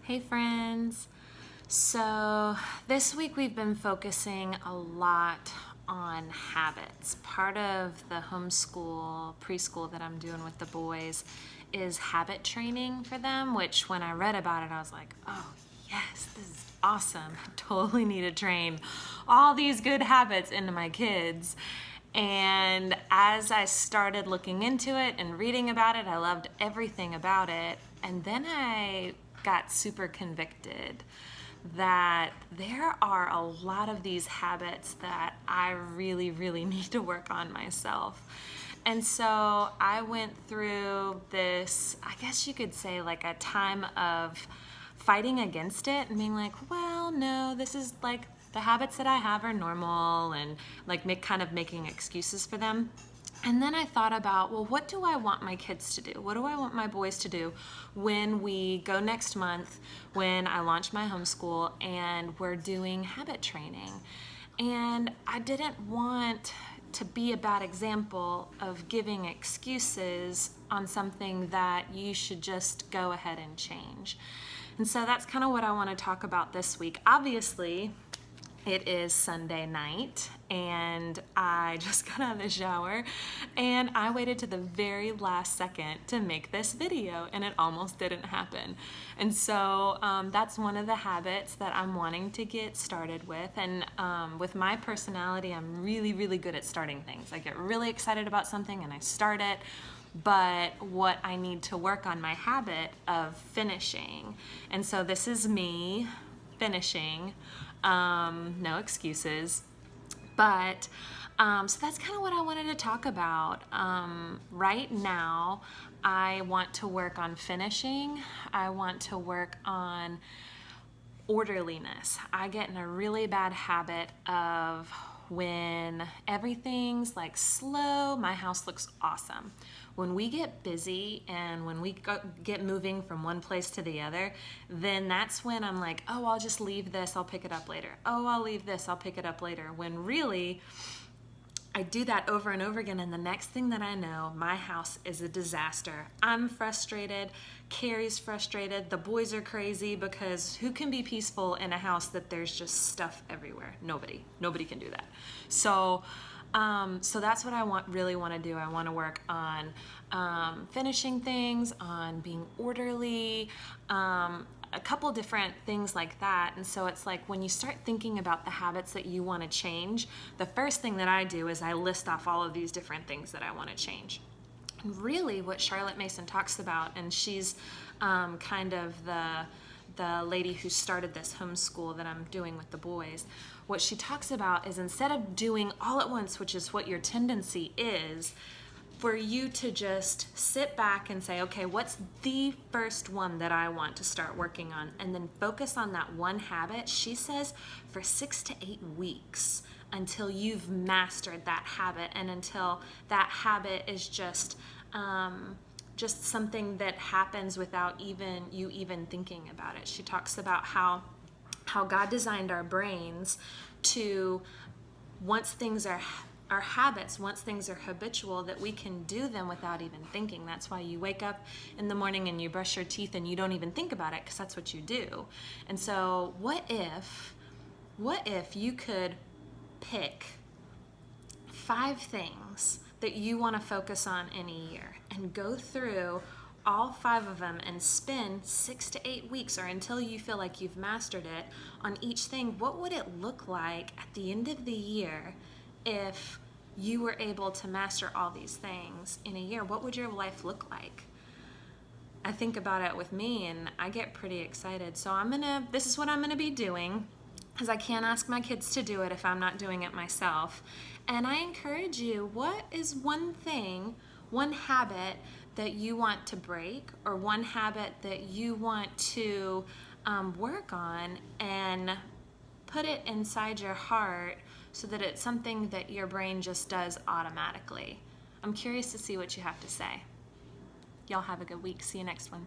Hey friends! So this week we've been focusing a lot on habits. Part of the homeschool preschool that I'm doing with the boys is habit training for them, which when I read about it I was like, oh yes, this is awesome. I totally need to train all these good habits into my kids. And as I started looking into it and reading about it, I loved everything about it. And then I got super convicted that there are a lot of these habits that I really, really need to work on myself. And so I went through this, I guess you could say, like a time of fighting against it and being like, well, no, this is like the habits that I have are normal, and like making excuses for them. And then I thought about, well, what do I want my kids to do? What do I want my boys to do when we go next month, when I launch my homeschool and we're doing habit training? And I didn't want to be a bad example of giving excuses on something that you should just go ahead and change. And so that's kind of what I want to talk about this week. Obviously, it is Sunday night and I just got out of the shower and I waited to the very last second to make this video and it almost didn't happen. And so that's one of the habits that I'm wanting to get started with. And with my personality, I'm really, really good at starting things. I get really excited about something and I start it. But what I need to work on my habit of finishing. And so this is me finishing. No excuses, but so that's kind of what I wanted to talk about. Right now, I want to work on finishing. I want to work on orderliness. I get in a really bad habit of when everything's like slow, my house looks awesome. When we get busy and when we get moving from one place to the other, then that's when I'm like, oh, I'll just leave this, I'll pick it up later. Oh, I'll leave this, I'll pick it up later. When really, I do that over and over again, and the next thing that I know, my house is a disaster. I'm frustrated, Carrie's frustrated, the boys are crazy, because who can be peaceful in a house that there's just stuff everywhere? Nobody can do that. So that's what I really want to do. I want to work on finishing things, on being orderly, a couple different things like that. And so it's like when you start thinking about the habits that you want to change, the first thing that I do is I list off all of these different things that I want to change. And really what Charlotte Mason talks about, and she's kind of the lady who started this homeschool that I'm doing with the boys, what she talks about is instead of doing all at once, which is what your tendency is, for you to just sit back and say, okay, what's the first one that I want to start working on? And then focus on that one habit, she says, for 6 to 8 weeks until you've mastered that habit and until that habit is just something that happens without you even thinking about it. She talks about how God designed our brains to, once things are habits, once things are habitual, that we can do them without even thinking. That's why you wake up in the morning and you brush your teeth and you don't even think about it, because that's what you do. And so what if you could pick 5 things that you want to focus on in a year and go through all 5 of them and spend 6 to 8 weeks, or until you feel like you've mastered it, on each thing? What would it look like at the end of the year if you were able to master all these things in a year? What would your life look like? I think about it with me and I get pretty excited. So this is what I'm gonna be doing, because I can't ask my kids to do it if I'm not doing it myself. And I encourage you, what is one thing, one habit that you want to break, or one habit that you want to work on and put it inside your heart so that it's something that your brain just does automatically. I'm curious to see what you have to say. Y'all have a good week. See you next one.